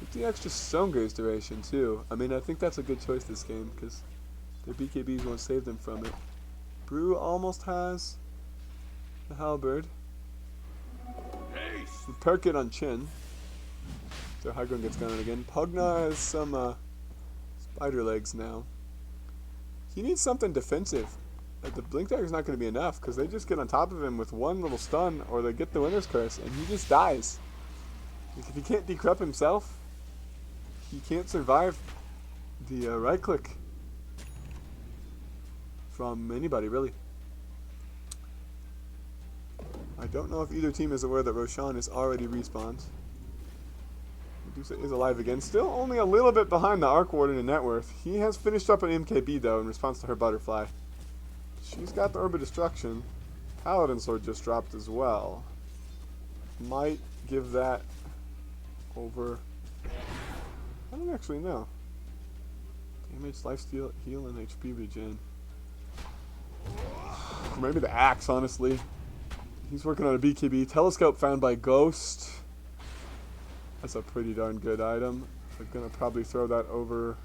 Took the extra Stone Gaze duration too. I mean, I think that's a good choice this game because their BKBs won't save them from it. Brew almost has the Halberd. Perk it on Chin. So high ground gets going again. Pugna has some spider legs now. He needs something defensive. The Blink Dagger is not going to be enough because they just get on top of him with one little stun or they get the Winter's Curse and he just dies. If he can't decrep himself, he can't survive the right click from anybody, really. I don't know if either team is aware that Roshan is already respawned. Medusa is alive again. Still only a little bit behind the Arc Warden in net worth. He has finished up an MKB, though, in response to her butterfly. She's got the Orb of Destruction. Paladin Sword just dropped as well. Might give that over. I don't actually know. Damage, lifesteal, heal, and HP regen. Maybe the axe, honestly. He's working on a BKB. Telescope found by Ghost. That's a pretty darn good item. They're going to probably throw that over.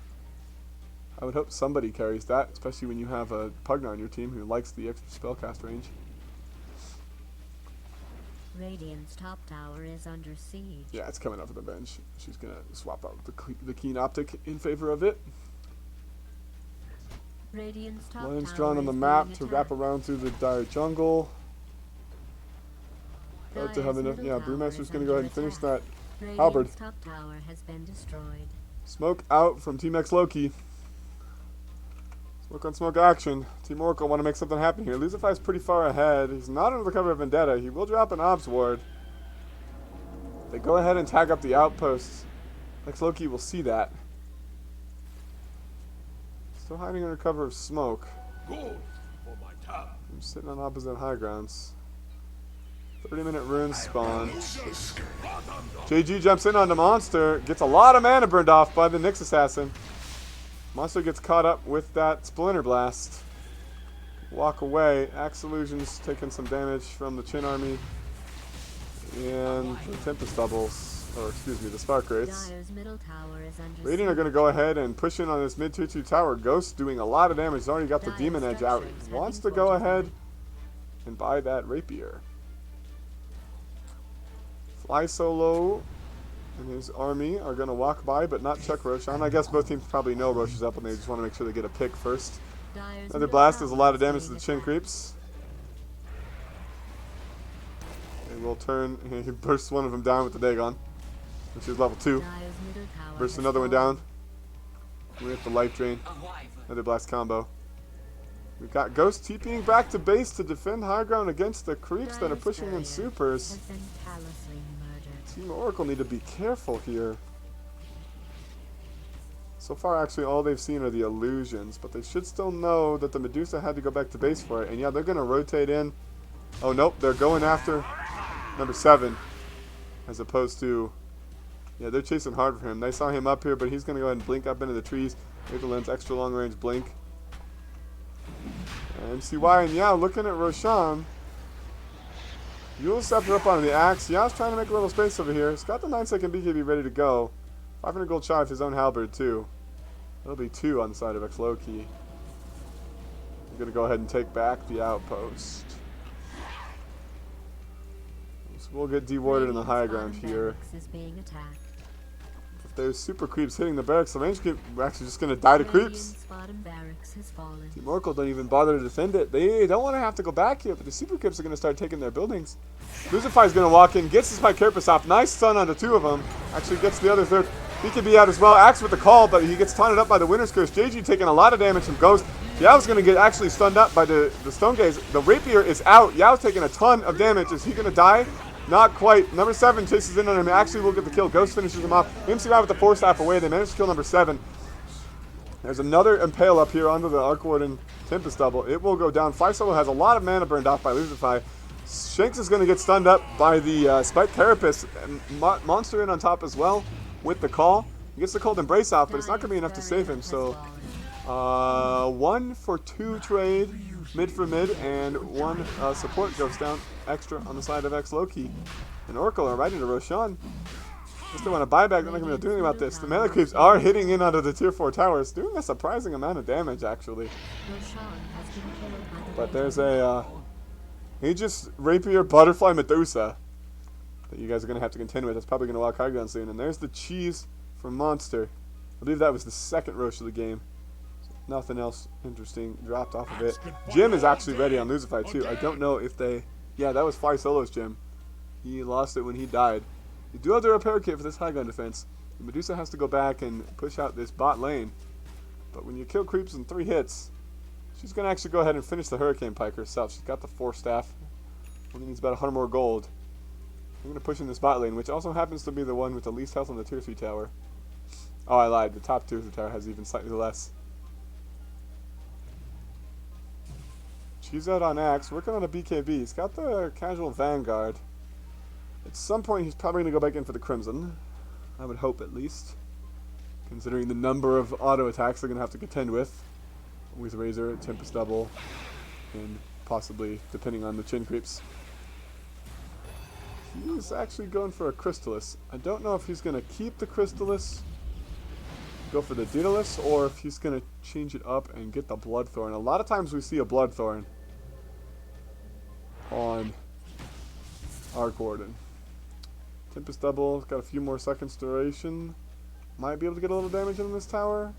I would hope somebody carries that, especially when you have a Pugna on your team who likes the extra spellcast range. Radiant's top tower is under siege. Yeah, it's coming up for the bench. She's going to swap out the Keen Optic in favor of it. Radiant's top Lines tower drawn on the is map being to attacked. wrap around through the dire jungle. About to have Dire's enough. middle Yeah, tower Brewmaster's is going to go ahead and under finish attack. that halberd. Radiant's top tower has been destroyed. Smoke out from Team ex-Lowkey. Smoke on smoke action. Team Oracle want to make something happen here. Lucify's pretty far ahead. He's not under the cover of Vendetta. He will drop an Obs Ward. They go ahead and tag up the outposts. Ex-Lowkey will see that. Still hiding under cover of smoke. Good for my tab. I'm sitting on opposite high grounds. 30-minute rune spawn. JG jumps in onto Monster. Gets a lot of mana burned off by the Nyx Assassin. Monster gets caught up with that Splinter Blast. Walk away. Axe Illusion's taking some damage from the Chin Army. And the Tempest Doubles. Or, excuse me, the Spark Wraiths. Dire's middle tower is under Radiant are going to go ahead and push in on this mid-tier 2 tower. Ghost doing a lot of damage. He's already got the Dire's Demon Edge out. structures He have wants to been go fortified. ahead and buy that Rapier. Fly Solo and his army are going to walk by but not check Roshan. I guess both teams probably know Rosh is up and they just want to make sure they get a pick first. Dire's Another middle blast does a tower lot of is damage to being the Chin attacked. creeps. They will turn. He bursts one of them down with the Dagon, which is level 2. Dire's middle tower Bursts has another one fallen. down with the Life Drain. A wyvern. Another blast combo. We've got Ghost TPing back to base to defend high ground against the creeps that are Dire's pushing in barrier supers. has been callously murdered. Team Oracle need to be careful here. So far, actually, all they've seen are the illusions, but they should still know that the Medusa had to go back to base for it. And yeah, they're going to rotate in. Oh, nope, they're going after number 7, as opposed to... Yeah, they're chasing hard for him. They saw him up here, but he's going to go ahead and blink up into the trees. Make the lens extra long range blink. And MCY and Yao looking at Roshan. Yule stepped up on the axe. Yao's trying to make a little space over here. He's got the 9-second BKB ready to go. 500 gold shy of his own halberd, too. That'll be 2 on the side of ex-Lowkey. We're going to go ahead and take back the outpost. So we'll get dewarded in the high ground Radiant's here. barracks is being attacked. If there's super creeps hitting the barracks, the range creep are actually just going to die to creeps. Radiant's bottom barracks has fallen. Team Oracle don't even bother to defend it. They don't want to have to go back here, but the super creeps are going to start taking their buildings. Lucify's going to walk in, gets his Spike Carapace off. Nice stun onto 2 of them. Actually gets the other 3rd. He could be out as well. Axe with the call, but he gets taunted up by the Winter's Curse. JG taking a lot of damage from Ghost. Yao's going to get actually stunned up by the Stone Gaze. The Rapier is out. Yao's taking a ton of damage. Is he going to die? Not quite. Number 7 chases in on him. Actually will get the kill. Ghost finishes him off. MCY with the 4-staff away. They managed to kill number 7. There's another Impale up here onto the Arc Warden Tempest Double. It will go down. Fly Solo has a lot of mana burned off by Lucify. Shanks is going to get stunned up by the Spike Carapace. And Monster in on top as well with the call. He gets the Cold Embrace off, but it's not going to be enough to save him. So 1 for 2 trade, mid for mid, and 1 support goes down extra on the side of ex-Lowkey. And Oracle are right into Roshan. Just don't want to buy back, they're not going to be able to do anything about this. The melee creeps are hitting in onto the tier 4 towers, doing a surprising amount of damage actually. Roshan has been killed by the But there's Raven. a Aegis Rapier Butterfly Medusa that you guys are going to have to contend with. It's probably going to walk high ground soon. And there's the cheese from Monster. I believe that was the 2nd Roche of the game. So nothing else interesting dropped off of it. Jim is actually ready on Lucify too. I don't know if they... Yeah, that was Fly Solo's Jim. He lost it when he died. You do have the repair kit for this high ground defense. The Medusa has to go back and push out this bot lane. But when you kill creeps in 3 hits, she's going to actually go ahead and finish the Hurricane Pike herself. She's got the 4 staff. Only needs about 100 more gold. I'm going to push in this bot lane, which also happens to be the one with the least health on the tier 3 tower. Oh, I lied. The top tier 3 tower has even slightly less. She's out on Axe, working on a BKB. He's got the casual Vanguard. At some point, he's probably going to go back in for the Crimson. I would hope, at least. Considering the number of auto attacks they're going to have to contend with Razor, Tempest Double, and possibly, depending on the chin creeps. He's actually going for a Crystallis. I don't know if he's going to keep the Crystallis, go for the Daedalus, or if he's going to change it up and get the Bloodthorn. A lot of times we see a Bloodthorn on Arc Warden. Tempest Double, got a few more seconds duration. Might be able to get a little damage in this tower.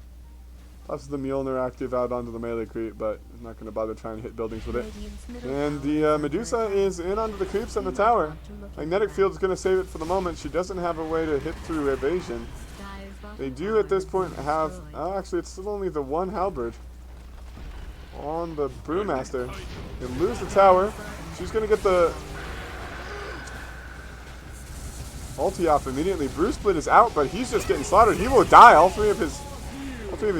Plus the Mjolnir active out onto the melee creep, but I'm not going to bother trying to hit buildings with it. And the Medusa is in onto the creeps on the tower. Magnetic Field is going to save it for the moment. She doesn't have a way to hit through evasion. They do at this point have... actually, it's still only the one halberd on the Brewmaster. They lose the tower. She's going to get the ulti off immediately. Brew Split is out, but he's just getting slaughtered. He will die. All three of his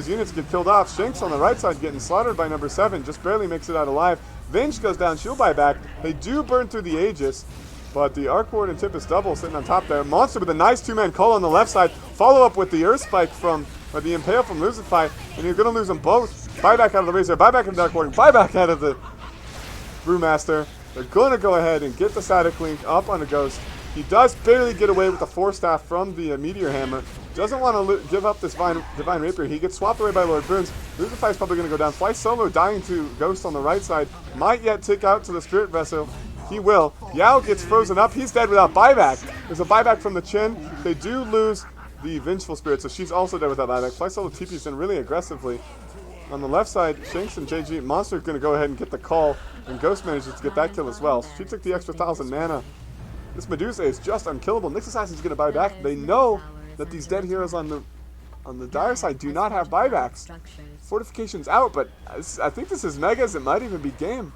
units get killed off. Shanks on the right side getting slaughtered by number 7. Just barely makes it out alive. Venge goes down. She'll buy back. They do burn through the Aegis, but the Arc Ward and Tempest Double sitting on top there. Monster with a nice 2-man call on the left side. Follow up with the Earth Spike from, or the Impale from Losify, and you're going to lose them both. Buy back out of the Razor. Buy back out of the Dark Ward. Buy back out of the Brewmaster. They're going to go ahead and get the Static Link up on the Ghost. He does barely get away with the 4-staff from the Meteor Hammer. Doesn't want to give up this Divine Rapier. He gets swapped away by Lord Boons. Losify is probably going to go down. Fly Solo dying to Ghost on the right side. Might yet tick out to the Spirit Vessel. He will. Yao gets frozen up. He's dead without buyback. There's a buyback from the Chin. They do lose the Vengeful Spirit, so she's also dead without buyback. Fly Solo TP's in really aggressively. On the left side, Shanks and JG Monster are going to go ahead and get the call, and Ghost manages to get that kill as well. So she took the extra 1,000 mana. This Medusa is just unkillable. Nyx Assassin's going to buy back. They know that these dead heroes on the dire side do not have buybacks. Fortification's out, but I think this is Megas. It might even be game.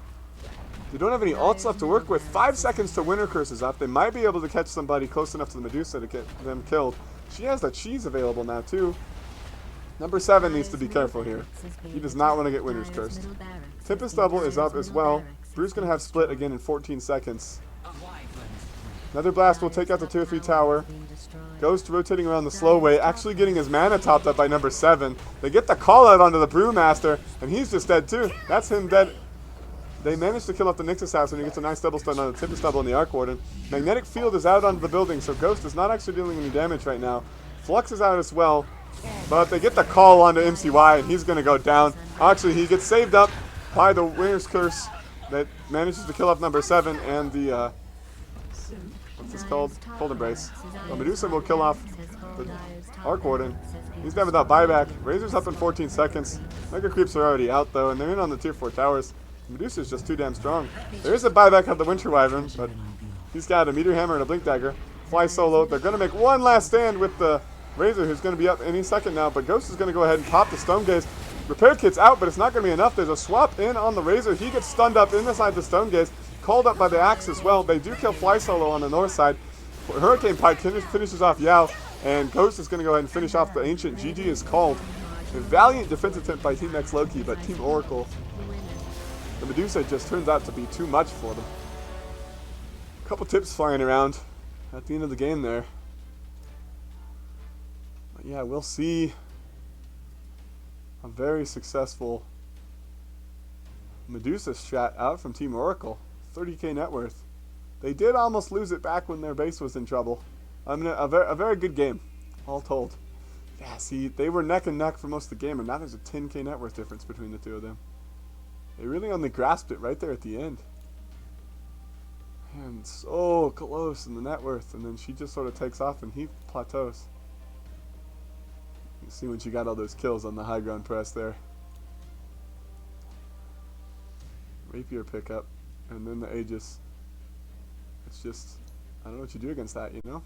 They don't have any ults left to work with. 5 seconds to Winter Curse is up. They might be able to catch somebody close enough to the Medusa to get them killed. She has the cheese available now, too. Number 7 needs to be careful here. He does not want to get Winter's Curse. Tempest Double is up as well. Brew's going to have split again in 14 seconds. Another blast will take out the tier 3 tower. Ghost rotating around the slow way, actually getting his mana topped up by number 7. They get the call out onto the Brewmaster, and he's just dead too. That's him dead. They managed to kill off the Nyx Assassin, who gets a nice double stun on the Tempest Double and the Arc Warden. Magnetic Field is out onto the building, so Ghost is not actually dealing any damage right now. Flux is out as well, but they get the call onto MCY, and he's going to go down. Actually, he gets saved up by the Winter's Curse that manages to kill off number 7 and the... what's this called? Cold Embrace. Well, Medusa will kill off the Arc Warden. He's dead without buyback. Razor's up in 14 seconds. Mega Creeps are already out though, and they're in on the tier 4 towers. Medusa's just too damn strong. There is a buyback of the Winter Wyvern, but he's got a Meteor Hammer and a Blink Dagger. Fly Solo. They're going to make one last stand with the Razor, who's going to be up any second now, but Ghost is going to go ahead and pop the Stone Gaze. Repair Kit's out, but it's not going to be enough. There's a swap in on the Razor. He gets stunned up inside the Stone Gaze. Called up by the Axe as well. They do kill Fly Solo on the north side. Hurricane Pike finishes off Yao, and Ghost is going to go ahead and finish off the Ancient. GG is called. A valiant defense attempt by Team ex-Lowkey, but Team Oracle, the Medusa just turns out to be too much for them. A couple tips flying around at the end of the game there. But yeah, we'll see a very successful Medusa strat out from Team Oracle. 30k net worth. They did almost lose it back when their base was in trouble. I mean, a very good game, all told. Yeah, see, they were neck and neck for most of the game, and now there's a 10k net worth difference between the two of them. They really only grasped it right there at the end. And so close in the net worth, and then she just sort of takes off and he plateaus. You see when she got all those kills on the high ground press there. Rapier pickup, and then the Aegis. It's just, I don't know what you do against that, you know?